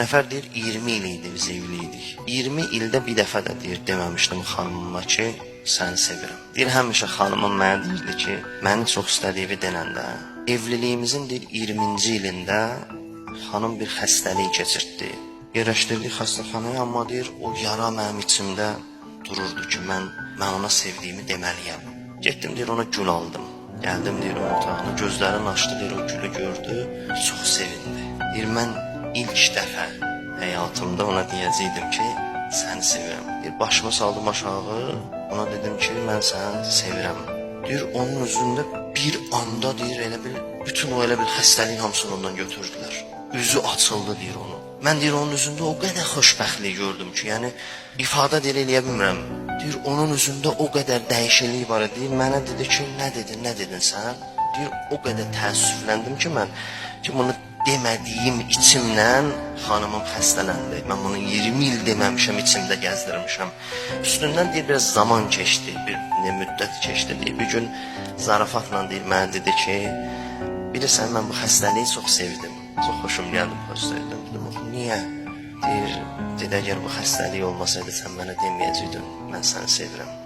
nəfər deyir 20 il idi biz evli idik. 20 ildə bir dəfə də deyir deməmişdim xanımıma ki, səni sevirəm. Deyir həmişə xanımım mənə deyirdi ki, məni çox istədiyi denəndə evliliyimizin deyir 20-ci ilində xanım bir xəstəlik keçirtdi. Yerləşdirdik xəstəxanaya, amma deyir o yara mənim içimdə dururdu ki, mən ona sevdiyimi deməliyəm. Getdim deyir ona gül aldım. Gəldim deyir onun otağına, gözlərini açdı, deyir o gülü gördü, çox sevindi. Deyir mən ilk dəfə həyatımda ona deyəcəydim ki, səni sevirəm. Deyir başımı saldım aşağı, ona dedim ki, mən səni sevirəm. Deyir onun üzündə bir anda deyir elə bir bütün o elə bir xəstəlik hamısını ondan götürdülər. Üzü açıldı deyir onun. Mən deyir onun üzündə o qədər xoşbəxtlik gördüm ki, yəni ifadə deyir eləyə bilmirəm. Deyir onun üzündə o qədər dəyişiklik var idi. Deyir mənə dedi ki, nə dedin sən? Deyir o qədər təəssüfləndim ki mən ki bunu demədiyim içimlə xanımım xəstələndi. Mən bunu 20 il deməmişəm, içimdə gəzdirmişəm. Üstündən deyir biraz zaman keçdi, bir müddət keçdi deyir. Bir gün zarafatla deyir mənə dedi ki, bilirsən mən bu xəstəliyi çox sevdim. Çox xoşum gəldi bu xəstəlikdən. Dedim, niyə? Deyir, əgər bu xəstəlik olmasaydı sən mənə deməyəcəydin, mən səni sevirəm.